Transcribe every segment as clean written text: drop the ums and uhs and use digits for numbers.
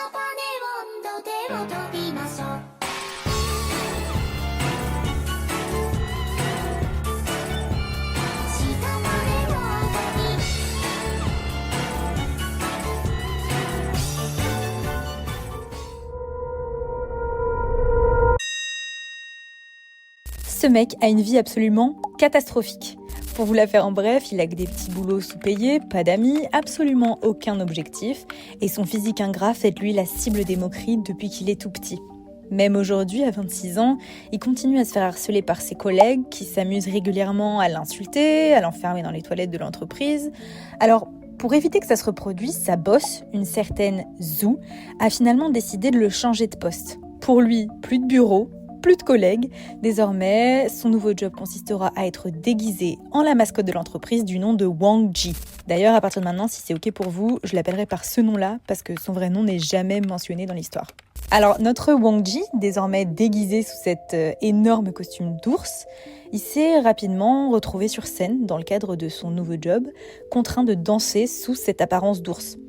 温度で踊りましょう Ce mec a une vie absolument catastrophique. Pour vous la faire en bref, il a que des petits boulots sous-payés, pas d'amis, absolument aucun objectif, et son physique ingrat fait de lui la cible des moqueries depuis qu'il est tout petit. Même aujourd'hui, à 26 ans, il continue à se faire harceler par ses collègues qui s'amusent régulièrement à l'insulter, à l'enfermer dans les toilettes de l'entreprise. Alors, pour éviter que ça se reproduise, sa boss, une certaine Zhu, a finalement décidé de le changer de poste. Pour lui, plus de bureau, plus de collègues. Désormais, son nouveau job consistera à être déguisé en la mascotte de l'entreprise du nom de Wang Ji. D'ailleurs, à partir de maintenant, si c'est ok pour vous, je l'appellerai par ce nom-là parce que son vrai nom n'est jamais mentionné dans l'histoire. Alors, notre Wang Ji, désormais déguisé sous cet énorme costume d'ours, il s'est rapidement retrouvé sur scène dans le cadre de son nouveau job, contraint de danser sous cette apparence d'ours.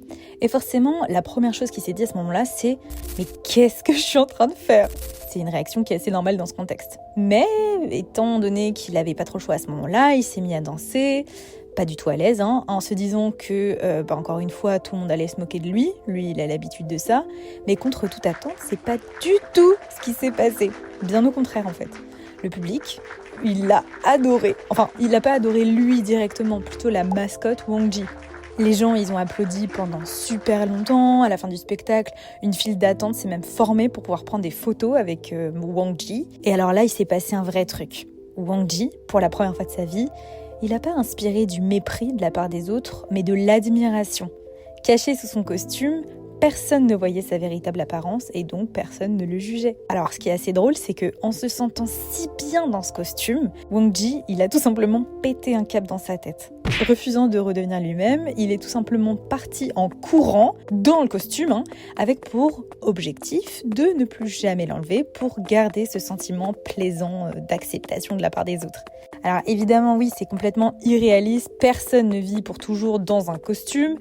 Et forcément, la première chose qu'il s'est dit à ce moment-là, c'est « Mais qu'est-ce que je suis en train de faire ?» C'est une réaction qui est assez normale dans ce contexte. Mais, étant donné qu'il n'avait pas trop le choix à ce moment-là, il s'est mis à danser, pas du tout à l'aise, en se disant que, encore une fois, tout le monde allait se moquer de lui. Lui, il a l'habitude de ça. Mais contre toute attente, c'est pas du tout ce qui s'est passé. Bien au contraire, en fait. Le public, il l'a adoré. Enfin, il l'a pas adoré lui directement, plutôt la mascotte Wang Ji. Les gens, ils ont applaudi pendant super longtemps. À la fin du spectacle, une file d'attente s'est même formée pour pouvoir prendre des photos avec Wang Ji. Et alors là, il s'est passé un vrai truc. Wang Ji, pour la première fois de sa vie, il n'a pas inspiré du mépris de la part des autres, mais de l'admiration. Caché sous son costume, personne ne voyait sa véritable apparence et donc personne ne le jugeait. Alors ce qui est assez drôle, c'est qu'en se sentant si bien dans ce costume, Wang Ji, il a tout simplement pété un câble dans sa tête. Refusant de redevenir lui-même, il est tout simplement parti en courant dans le costume, avec pour objectif de ne plus jamais l'enlever pour garder ce sentiment plaisant d'acceptation de la part des autres. Alors évidemment oui, c'est complètement irréaliste, personne ne vit pour toujours dans un costume,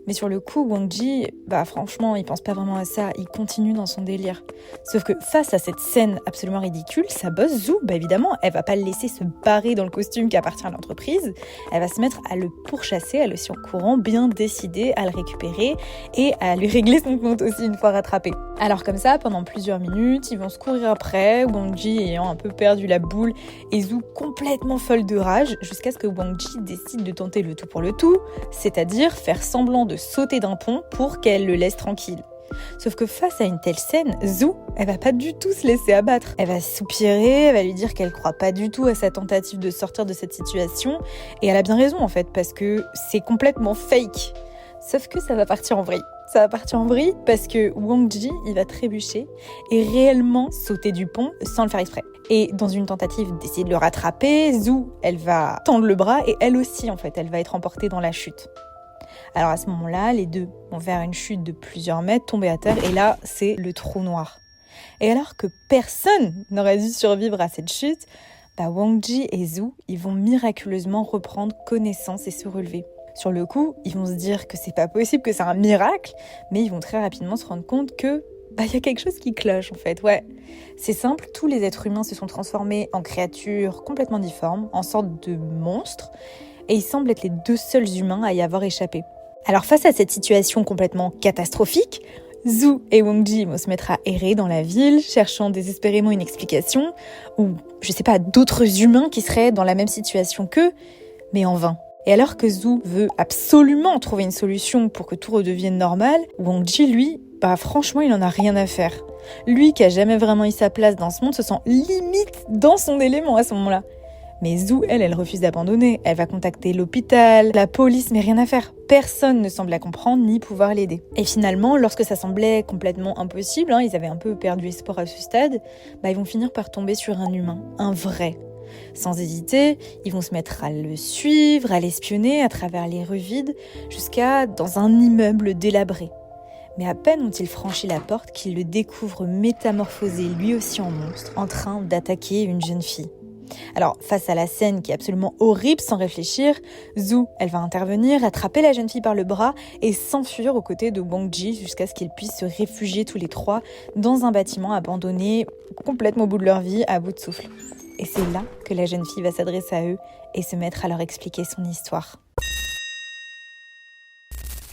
mais sur le coup, Wang Ji, franchement, il pense pas vraiment à ça, il continue dans son délire. Sauf que face à cette scène absolument ridicule, sa boss Zhu, évidemment, elle va pas le laisser se barrer dans le costume qui appartient à l'entreprise, elle va se mettre à le pourchasser, à le suivre en courant, bien décidée à le récupérer et à lui régler son compte aussi une fois rattrapé. Alors comme ça, pendant plusieurs minutes, ils vont se courir après, Wang Ji ayant un peu perdu la boule et Zhu complètement folle de rage, jusqu'à ce que Wang Ji décide de tenter le tout pour le tout, c'est-à-dire faire semblant de sauter d'un pont pour qu'elle le laisse tranquille. Sauf que face à une telle scène, Zhu, elle va pas du tout se laisser abattre. Elle va soupirer, elle va lui dire qu'elle croit pas du tout à sa tentative de sortir de cette situation, et elle a bien raison en fait, parce que c'est complètement fake. Sauf que ça va partir en vrille. Ça va partir en vrille parce que Wang Ji, il va trébucher et réellement sauter du pont sans le faire exprès. Et dans une tentative d'essayer de le rattraper, Zhu, elle va tendre le bras et elle aussi en fait, elle va être emportée dans la chute. Alors à ce moment-là, les deux vont faire une chute de plusieurs mètres, tomber à terre, et là, c'est le trou noir. Et alors que personne n'aurait dû survivre à cette chute, Wang Ji et Zhu, ils vont miraculeusement reprendre connaissance et se relever. Sur le coup, ils vont se dire que c'est pas possible, que c'est un miracle, mais ils vont très rapidement se rendre compte que y a quelque chose qui cloche en fait, ouais. C'est simple, tous les êtres humains se sont transformés en créatures complètement difformes, en sorte de monstres, et ils semblent être les deux seuls humains à y avoir échappé. Alors face à cette situation complètement catastrophique, Zhu et Wang Ji vont se mettre à errer dans la ville, cherchant désespérément une explication, ou d'autres humains qui seraient dans la même situation qu'eux, mais en vain. Et alors que Zhu veut absolument trouver une solution pour que tout redevienne normal, Wang Ji, lui, franchement, il en a rien à faire. Lui qui a jamais vraiment eu sa place dans ce monde se sent limite dans son élément à ce moment-là. Mais Zhu, elle refuse d'abandonner. Elle va contacter l'hôpital, la police, mais rien à faire. Personne ne semble la comprendre ni pouvoir l'aider. Et finalement, lorsque ça semblait complètement impossible, ils avaient un peu perdu espoir à ce stade, ils vont finir par tomber sur un humain, un vrai. Sans hésiter, ils vont se mettre à le suivre, à l'espionner à travers les rues vides, jusqu'à dans un immeuble délabré. Mais à peine ont-ils franchi la porte qu'ils le découvrent métamorphosé lui aussi en monstre, en train d'attaquer une jeune fille. Alors, face à la scène qui est absolument horrible, sans réfléchir, Zhu, elle va intervenir, attraper la jeune fille par le bras et s'enfuir aux côtés de Wang Ji jusqu'à ce qu'ils puissent se réfugier tous les trois dans un bâtiment abandonné, complètement au bout de leur vie, à bout de souffle. Et c'est là que la jeune fille va s'adresser à eux et se mettre à leur expliquer son histoire.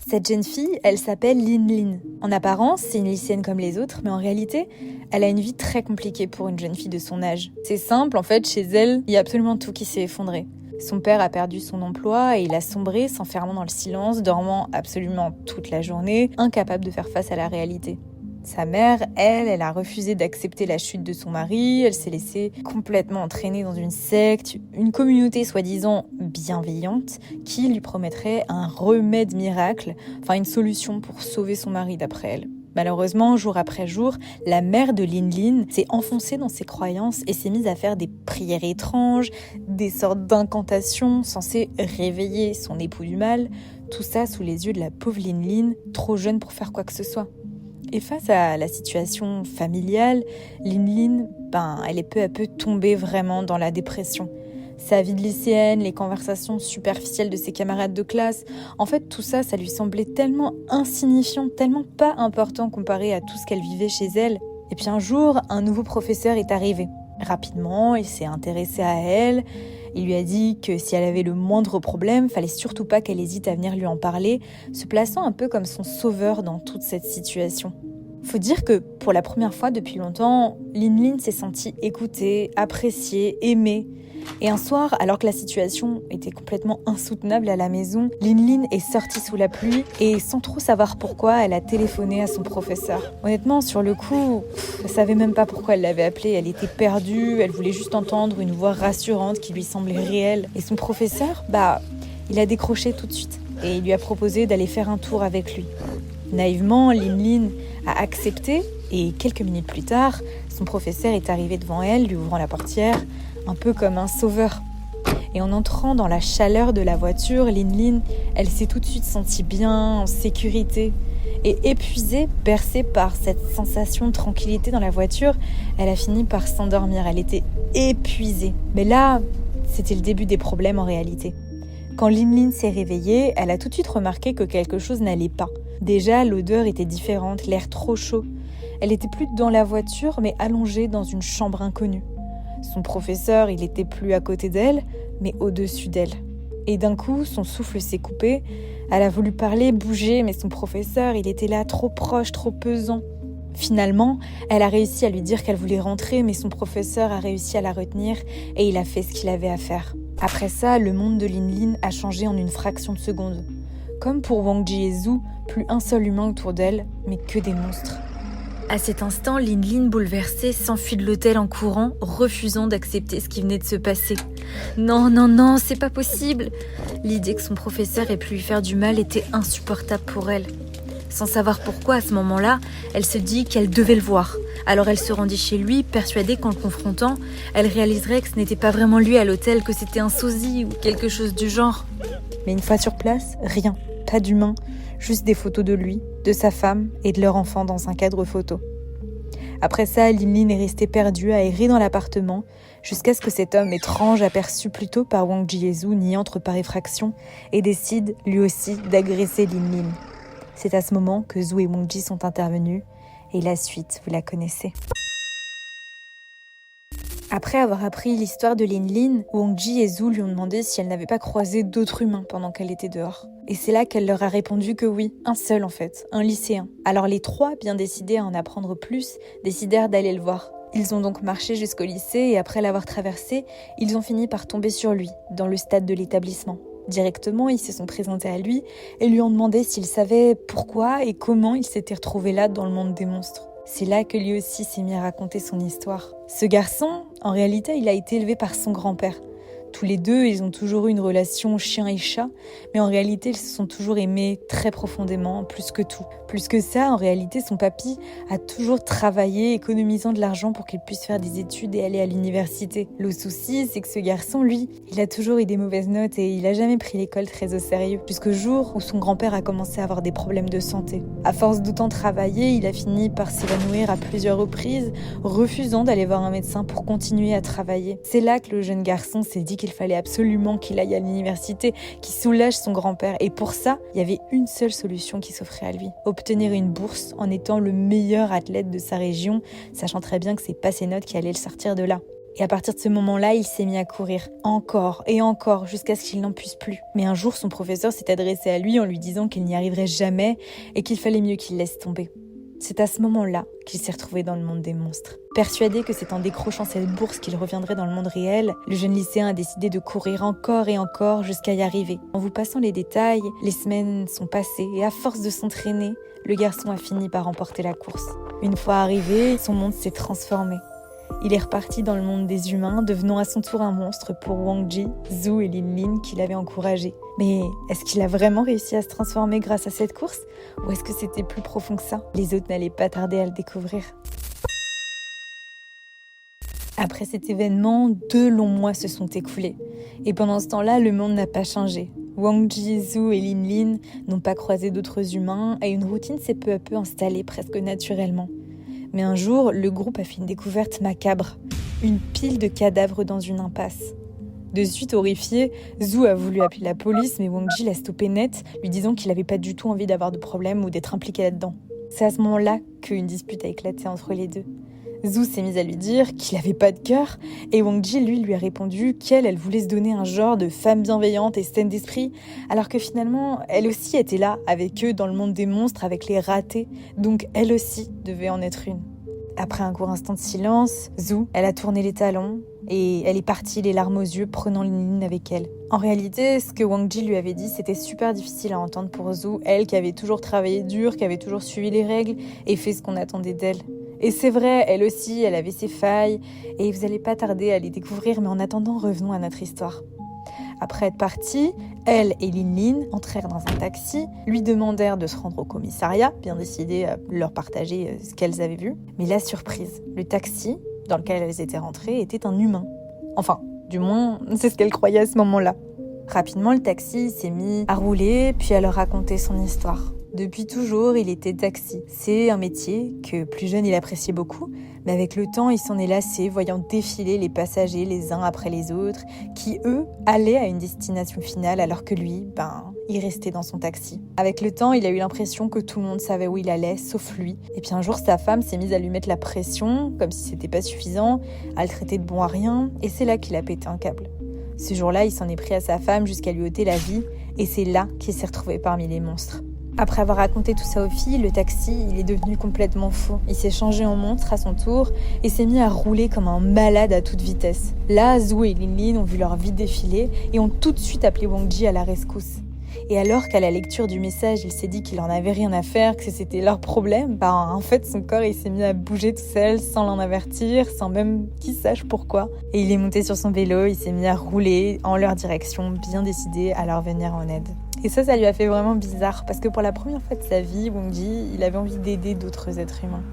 Cette jeune fille, elle s'appelle Lin Lin. En apparence, c'est une lycéenne comme les autres, mais en réalité, elle a une vie très compliquée pour une jeune fille de son âge. C'est simple, en fait, chez elle, il y a absolument tout qui s'est effondré. Son père a perdu son emploi et il a sombré, s'enfermant dans le silence, dormant absolument toute la journée, incapable de faire face à la réalité. Sa mère, elle a refusé d'accepter la chute de son mari, elle s'est laissée complètement entraîner dans une secte, une communauté soi-disant bienveillante qui lui promettrait un remède miracle, enfin une solution pour sauver son mari d'après elle. Malheureusement, jour après jour, la mère de Lin Lin s'est enfoncée dans ses croyances et s'est mise à faire des prières étranges, des sortes d'incantations censées réveiller son époux du mal, tout ça sous les yeux de la pauvre Lin Lin, trop jeune pour faire quoi que ce soit. Et face à la situation familiale, Lin Lin, elle est peu à peu tombée vraiment dans la dépression. Sa vie de lycéenne, les conversations superficielles de ses camarades de classe, en fait tout ça, ça lui semblait tellement insignifiant, tellement pas important comparé à tout ce qu'elle vivait chez elle. Et puis un jour, un nouveau professeur est arrivé. Rapidement, il s'est intéressé à elle. Il lui a dit que si elle avait le moindre problème, fallait surtout pas qu'elle hésite à venir lui en parler, se plaçant un peu comme son sauveur dans toute cette situation. Faut dire que pour la première fois depuis longtemps, Lin Lin s'est sentie écoutée, appréciée, aimée. Et un soir, alors que la situation était complètement insoutenable à la maison, Lin Lin est sortie sous la pluie et sans trop savoir pourquoi, elle a téléphoné à son professeur. Honnêtement, sur le coup, elle savait même pas pourquoi elle l'avait appelé, elle était perdue, elle voulait juste entendre une voix rassurante qui lui semblait réelle. Et son professeur, il a décroché tout de suite et il lui a proposé d'aller faire un tour avec lui. Naïvement, Lin Lin a accepté et quelques minutes plus tard, son professeur est arrivé devant elle, lui ouvrant la portière, un peu comme un sauveur. Et en entrant dans la chaleur de la voiture, Lin Lin, elle s'est tout de suite sentie bien, en sécurité. Et épuisée, bercée par cette sensation de tranquillité dans la voiture, elle a fini par s'endormir. Elle était épuisée. Mais là, c'était le début des problèmes en réalité. Quand Lin Lin s'est réveillée, elle a tout de suite remarqué que quelque chose n'allait pas. Déjà, l'odeur était différente, l'air trop chaud. Elle était plus dans la voiture, mais allongée dans une chambre inconnue. Son professeur, il était plus à côté d'elle, mais au-dessus d'elle. Et d'un coup, son souffle s'est coupé. Elle a voulu parler, bouger, mais son professeur, il était là, trop proche, trop pesant. Finalement, elle a réussi à lui dire qu'elle voulait rentrer, mais son professeur a réussi à la retenir et il a fait ce qu'il avait à faire. Après ça, le monde de Lin Lin a changé en une fraction de seconde. Comme pour Wang Ji et Zhu, plus un seul humain autour d'elle, mais que des monstres. À cet instant, Lin Lin, bouleversée, s'enfuit de l'hôtel en courant, refusant d'accepter ce qui venait de se passer. Non, c'est pas possible. L'idée que son professeur ait pu lui faire du mal était insupportable pour elle. Sans savoir pourquoi, à ce moment-là, elle se dit qu'elle devait le voir. Alors elle se rendit chez lui, persuadée qu'en le confrontant, elle réaliserait que ce n'était pas vraiment lui à l'hôtel, que c'était un sosie ou quelque chose du genre. Mais une fois sur place, rien, pas d'humain, juste des photos de lui, de sa femme et de leur enfant dans un cadre photo. Après ça, Lin Lin est restée perdue à errer dans l'appartement jusqu'à ce que cet homme étrange, aperçu plus tôt par Wang Ji et Zhu, n'y entre par effraction et décide, lui aussi, d'agresser Lin Lin. C'est à ce moment que Zhu et Wang Ji sont intervenus et la suite, vous la connaissez. Après avoir appris l'histoire de Lin Lin, Wang Ji et Zhu lui ont demandé si elle n'avait pas croisé d'autres humains pendant qu'elle était dehors. Et c'est là qu'elle leur a répondu que oui, un seul en fait, un lycéen. Alors les trois, bien décidés à en apprendre plus, décidèrent d'aller le voir. Ils ont donc marché jusqu'au lycée et après l'avoir traversé, ils ont fini par tomber sur lui, dans le stade de l'établissement. Directement, ils se sont présentés à lui et lui ont demandé s'il savait pourquoi et comment il s'était retrouvé là dans le monde des monstres. C'est là que lui aussi s'est mis à raconter son histoire. Ce garçon, en réalité, il a été élevé par son grand-père. Tous les deux, ils ont toujours eu une relation chien et chat, mais en réalité, ils se sont toujours aimés très profondément, plus que tout. Plus que ça, en réalité, son papy a toujours travaillé, économisant de l'argent pour qu'il puisse faire des études et aller à l'université. Le souci, c'est que ce garçon, lui, il a toujours eu des mauvaises notes et il a jamais pris l'école très au sérieux, jusqu'au jour où son grand-père a commencé à avoir des problèmes de santé. À force d'autant travailler, il a fini par s'évanouir à plusieurs reprises, refusant d'aller voir un médecin pour continuer à travailler. C'est là que le jeune garçon s'est dit qu'il fallait absolument qu'il aille à l'université, qu'il soulage son grand-père. Et pour ça, il y avait une seule solution qui s'offrait à lui. Obtenir une bourse en étant le meilleur athlète de sa région, sachant très bien que c'est pas ses notes qui allaient le sortir de là. Et à partir de ce moment-là, il s'est mis à courir, encore et encore, jusqu'à ce qu'il n'en puisse plus. Mais un jour, son professeur s'est adressé à lui en lui disant qu'il n'y arriverait jamais et qu'il fallait mieux qu'il laisse tomber. C'est à ce moment-là qu'il s'est retrouvé dans le monde des monstres. Persuadé que c'est en décrochant cette bourse qu'il reviendrait dans le monde réel, le jeune lycéen a décidé de courir encore et encore jusqu'à y arriver. En vous passant les détails, les semaines sont passées et à force de s'entraîner, le garçon a fini par remporter la course. Une fois arrivé, son monde s'est transformé. Il est reparti dans le monde des humains, devenant à son tour un monstre pour Wang Ji, Zhu et Lin Lin qui l'avaient encouragé. Mais est-ce qu'il a vraiment réussi à se transformer grâce à cette course ? Ou est-ce que c'était plus profond que ça ? Les autres n'allaient pas tarder à le découvrir. Après cet événement, 2 longs mois se sont écoulés. Et pendant ce temps-là, le monde n'a pas changé. Wang Ji, Zhu et Lin Lin n'ont pas croisé d'autres humains et une routine s'est peu à peu installée presque naturellement. Mais un jour, le groupe a fait une découverte macabre. Une pile de cadavres dans une impasse. De suite horrifié, Zhu a voulu appeler la police, mais Wang Ji l'a stoppé net, lui disant qu'il n'avait pas du tout envie d'avoir de problème ou d'être impliqué là-dedans. C'est à ce moment-là qu'une dispute a éclaté entre les deux. Zhu s'est mise à lui dire qu'il n'avait pas de cœur, et Wang Ji, lui a répondu qu'elle voulait se donner un genre de femme bienveillante et saine d'esprit, alors que finalement, elle aussi était là, avec eux, dans le monde des monstres, avec les ratés, donc elle aussi devait en être une. Après un court instant de silence, Zhu, elle a tourné les talons, et elle est partie les larmes aux yeux, prenant Lin Lin avec elle. En réalité, ce que Wang Ji lui avait dit, c'était super difficile à entendre pour Zhu, elle qui avait toujours travaillé dur, qui avait toujours suivi les règles, et fait ce qu'on attendait d'elle. Et c'est vrai, elle aussi, elle avait ses failles, et vous n'allez pas tarder à les découvrir, mais en attendant, revenons à notre histoire. Après être partie, elle et Lin Lin entrèrent dans un taxi, lui demandèrent de se rendre au commissariat, bien décidé à leur partager ce qu'elles avaient vu. Mais la surprise, le taxi dans lequel elles étaient rentrées était un humain. Enfin, du moins, c'est ce qu'elles croyaient à ce moment-là. Rapidement, le taxi s'est mis à rouler, puis à leur raconter son histoire. Depuis toujours, il était taxi. C'est un métier que, plus jeune, il appréciait beaucoup, mais avec le temps, il s'en est lassé, voyant défiler les passagers les uns après les autres, qui, eux, allaient à une destination finale, alors que lui, il restait dans son taxi. Avec le temps, il a eu l'impression que tout le monde savait où il allait, sauf lui. Et puis un jour, sa femme s'est mise à lui mettre la pression, comme si c'était pas suffisant, à le traiter de bon à rien, et c'est là qu'il a pété un câble. Ce jour-là, il s'en est pris à sa femme jusqu'à lui ôter la vie, et c'est là qu'il s'est retrouvé parmi les monstres. Après avoir raconté tout ça aux filles, le taxi, il est devenu complètement fou. Il s'est changé en monstre à son tour et s'est mis à rouler comme un malade à toute vitesse. Là, Zhu et Lin Lin ont vu leur vie défiler et ont tout de suite appelé Wang Ji à la rescousse. Et alors qu'à la lecture du message, il s'est dit qu'il en avait rien à faire, que c'était leur problème, en fait, son corps, il s'est mis à bouger tout seul, sans l'en avertir, sans même qu'il sache pourquoi. Et il est monté sur son vélo, il s'est mis à rouler en leur direction, bien décidé à leur venir en aide. Et ça lui a fait vraiment bizarre, parce que pour la première fois de sa vie, Wang Ji, il avait envie d'aider d'autres êtres humains.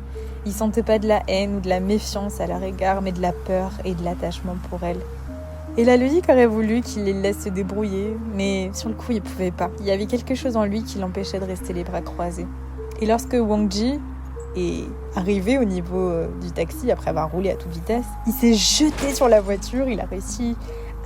Il sentait pas de la haine ou de la méfiance à leur égard, mais de la peur et de l'attachement pour elles. Et la logique aurait voulu qu'il les laisse se débrouiller, mais sur le coup, il pouvait pas. Il y avait quelque chose en lui qui l'empêchait de rester les bras croisés. Et lorsque Wang Ji est arrivé au niveau du taxi, après avoir roulé à toute vitesse, il s'est jeté sur la voiture, il a réussi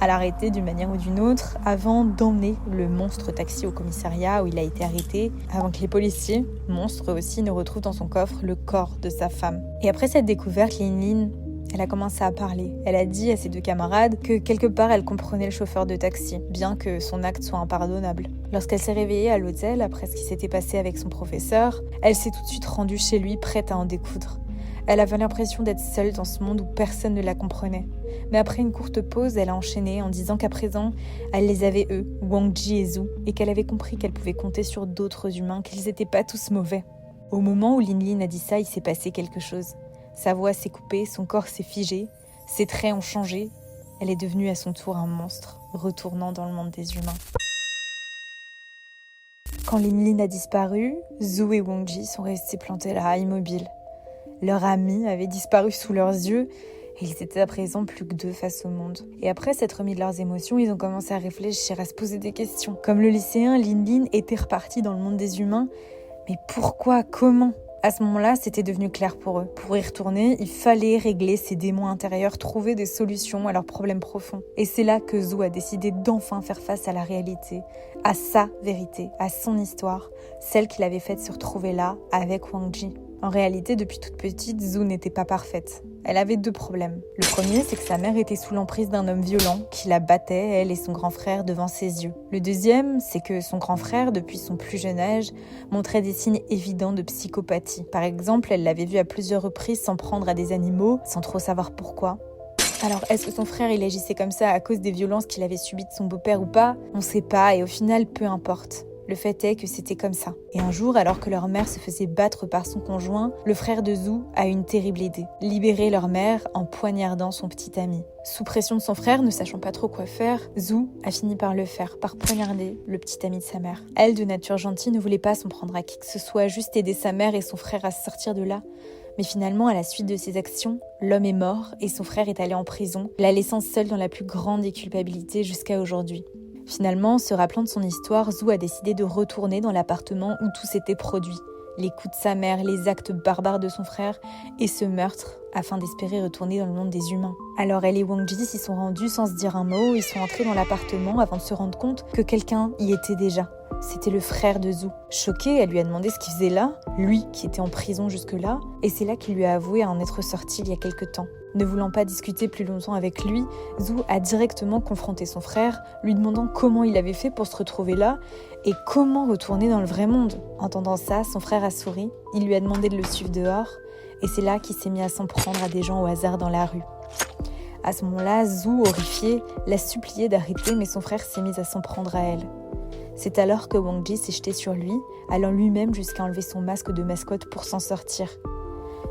à l'arrêter d'une manière ou d'une autre avant d'emmener le monstre taxi au commissariat où il a été arrêté, avant que les policiers, monstres aussi, ne retrouvent dans son coffre le corps de sa femme. Et après cette découverte, Lin Lin, elle a commencé à parler. Elle a dit à ses 2 camarades que quelque part elle comprenait le chauffeur de taxi, bien que son acte soit impardonnable. Lorsqu'elle s'est réveillée à l'hôtel, après ce qui s'était passé avec son professeur, elle s'est tout de suite rendue chez lui, prête à en découdre. Elle avait l'impression d'être seule dans ce monde où personne ne la comprenait. Mais après une courte pause, elle a enchaîné en disant qu'à présent, elle les avait eux, Wang Ji et Zhu, et qu'elle avait compris qu'elle pouvait compter sur d'autres humains, qu'ils n'étaient pas tous mauvais. Au moment où Lin Lin a dit ça, il s'est passé quelque chose. Sa voix s'est coupée, son corps s'est figé, ses traits ont changé. elle est devenue à son tour un monstre, retournant dans le monde des humains. Quand Lin a disparu, Zhu et Wangji sont restés plantés là, immobiles. Leur ami avait disparu sous leurs yeux et ils étaient à présent plus que deux face au monde. Et après s'être remis de leurs émotions, ils ont commencé à réfléchir, à se poser des questions. Comme le lycéen, Lin était reparti dans le monde des humains. Mais pourquoi ? Comment ? À ce moment-là, c'était devenu clair pour eux. Pour y retourner, il fallait régler ces démons intérieurs, trouver des solutions à leurs problèmes profonds. Et c'est là que Zhu a décidé d'enfin faire face à la réalité, à sa vérité, à son histoire, celle qu'il avait faite se retrouver là, avec Wangji. En réalité, depuis toute petite, Zhu n'était pas parfaite. Elle avait deux problèmes. Le premier, c'est que sa mère était sous l'emprise d'un homme violent qui la battait, elle et son grand frère, devant ses yeux. Le deuxième, c'est que son grand frère, depuis son plus jeune âge, montrait des signes évidents de psychopathie. Par exemple, elle l'avait vu à plusieurs reprises s'en prendre à des animaux, sans trop savoir pourquoi. Alors, est-ce que son frère, il agissait comme ça à cause des violences qu'il avait subies de son beau-père ou pas ? On sait pas, et au final, peu importe. Le fait est que c'était comme ça. Et un jour, alors que leur mère se faisait battre par son conjoint, le frère de Zhu a une terrible idée. Libérer leur mère en poignardant son petit ami. Sous pression de son frère, ne sachant pas trop quoi faire, Zhu a fini par le faire, par poignarder le petit ami de sa mère. Elle, de nature gentille, ne voulait pas s'en prendre à qui que ce soit, juste aider sa mère et son frère à se sortir de là. Mais finalement, à la suite de ses actions, l'homme est mort et son frère est allé en prison, la laissant seule dans la plus grande des culpabilités jusqu'à aujourd'hui. Finalement, se rappelant de son histoire, Zhu a décidé de retourner dans l'appartement où tout s'était produit. Les coups de sa mère, les actes barbares de son frère et ce meurtre, afin d'espérer retourner dans le monde des humains. Alors elle et Wangji s'y sont rendus sans se dire un mot, ils sont entrés dans l'appartement avant de se rendre compte que quelqu'un y était déjà. C'était le frère de Zhu. Choquée, elle lui a demandé ce qu'il faisait là, lui qui était en prison jusque-là, et c'est là qu'il lui a avoué en être sorti il y a quelque temps. Ne voulant pas discuter plus longtemps avec lui, Zhu a directement confronté son frère, lui demandant comment il avait fait pour se retrouver là et comment retourner dans le vrai monde. Entendant ça, son frère a souri, il lui a demandé de le suivre dehors et c'est là qu'il s'est mis à s'en prendre à des gens au hasard dans la rue. À ce moment-là, Zhu, horrifié, l'a supplié d'arrêter mais son frère s'est mis à s'en prendre à elle. C'est alors que Wangji s'est jeté sur lui, allant lui-même jusqu'à enlever son masque de mascotte pour s'en sortir.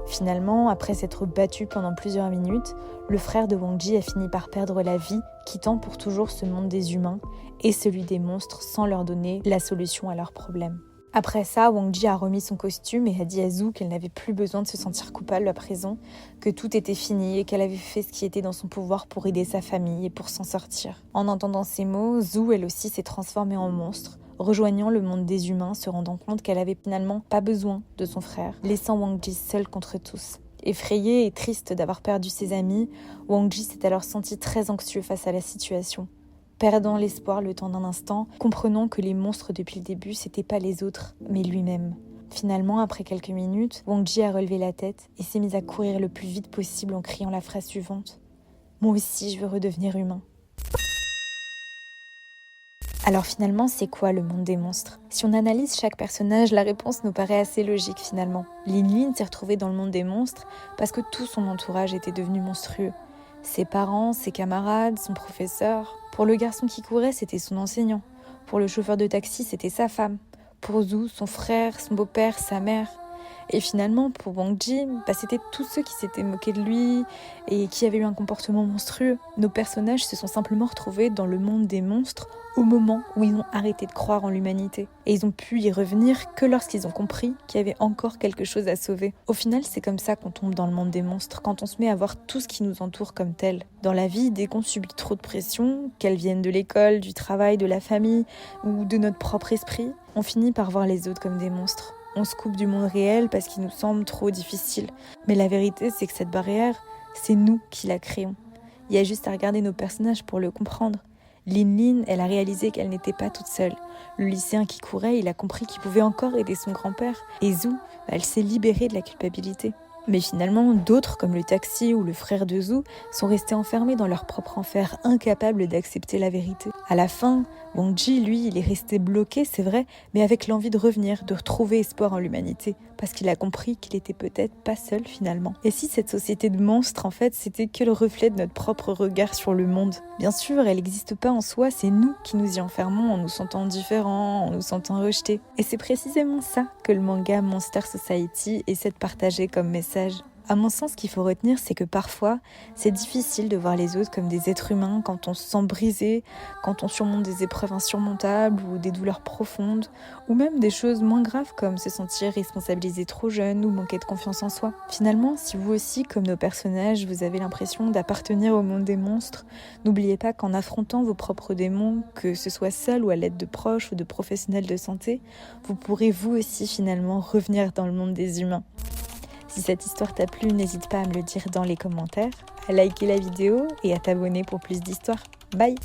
Finalement, après s'être battu pendant plusieurs minutes, le frère de Wangji a fini par perdre la vie, quittant pour toujours ce monde des humains et celui des monstres sans leur donner la solution à leurs problèmes. Après ça, Wangji a remis son costume et a dit à Zhu qu'elle n'avait plus besoin de se sentir coupable à présent, que tout était fini et qu'elle avait fait ce qui était dans son pouvoir pour aider sa famille et pour s'en sortir. En entendant ces mots, Zhu, elle aussi, s'est transformée en monstre, rejoignant le monde des humains, se rendant compte qu'elle avait finalement pas besoin de son frère, laissant Wangji seule contre tous. Effrayée et triste d'avoir perdu ses amis, Wangji s'est alors senti très anxieux face à la situation. Perdant l'espoir le temps d'un instant, comprenant que les monstres depuis le début, c'était pas les autres, mais lui-même. Finalement, après quelques minutes, Wangji a relevé la tête et s'est mise à courir le plus vite possible en criant la phrase suivante. « Moi aussi, je veux redevenir humain ». Alors finalement, c'est quoi le monde des monstres ? Si on analyse chaque personnage, la réponse nous paraît assez logique finalement. Lin s'est retrouvée dans le monde des monstres parce que tout son entourage était devenu monstrueux. Ses parents, ses camarades, son professeur. Pour le garçon qui courait, c'était son enseignant. Pour le chauffeur de taxi, c'était sa femme. Pour Zhu, son frère, son beau-père, sa mère. Et finalement, pour Wangji, c'était tous ceux qui s'étaient moqués de lui et qui avaient eu un comportement monstrueux. Nos personnages se sont simplement retrouvés dans le monde des monstres au moment où ils ont arrêté de croire en l'humanité. Et ils ont pu y revenir que lorsqu'ils ont compris qu'il y avait encore quelque chose à sauver. Au final, c'est comme ça qu'on tombe dans le monde des monstres, quand on se met à voir tout ce qui nous entoure comme tel. Dans la vie, dès qu'on subit trop de pression, qu'elle vienne de l'école, du travail, de la famille ou de notre propre esprit, on finit par voir les autres comme des monstres. On se coupe du monde réel parce qu'il nous semble trop difficile. Mais la vérité, c'est que cette barrière, c'est nous qui la créons. Il y a juste à regarder nos personnages pour le comprendre. Lin, elle a réalisé qu'elle n'était pas toute seule. Le lycéen qui courait, il a compris qu'il pouvait encore aider son grand-père. Et Zhu, elle s'est libérée de la culpabilité. Mais finalement, d'autres, comme le taxi ou le frère de Zhu, sont restés enfermés dans leur propre enfer, incapables d'accepter la vérité. À la fin, Wangji, lui, il est resté bloqué, c'est vrai, mais avec l'envie de revenir, de retrouver espoir en l'humanité, parce qu'il a compris qu'il était peut-être pas seul finalement. Et si cette société de monstres, en fait, c'était que le reflet de notre propre regard sur le monde ? Bien sûr, elle n'existe pas en soi, c'est nous qui nous y enfermons en nous sentant différents, en nous sentant rejetés. Et c'est précisément ça que le manga Monster Society essaie de partager comme message. message. À mon sens, ce qu'il faut retenir, c'est que parfois, c'est difficile de voir les autres comme des êtres humains quand on se sent brisé, quand on surmonte des épreuves insurmontables ou des douleurs profondes, ou même des choses moins graves comme se sentir responsabilisé trop jeune ou manquer de confiance en soi. Finalement, si vous aussi, comme nos personnages, vous avez l'impression d'appartenir au monde des monstres, n'oubliez pas qu'en affrontant vos propres démons, que ce soit seul ou à l'aide de proches ou de professionnels de santé, vous pourrez vous aussi finalement revenir dans le monde des humains. Si cette histoire t'a plu, n'hésite pas à me le dire dans les commentaires, à liker la vidéo et à t'abonner pour plus d'histoires. Bye!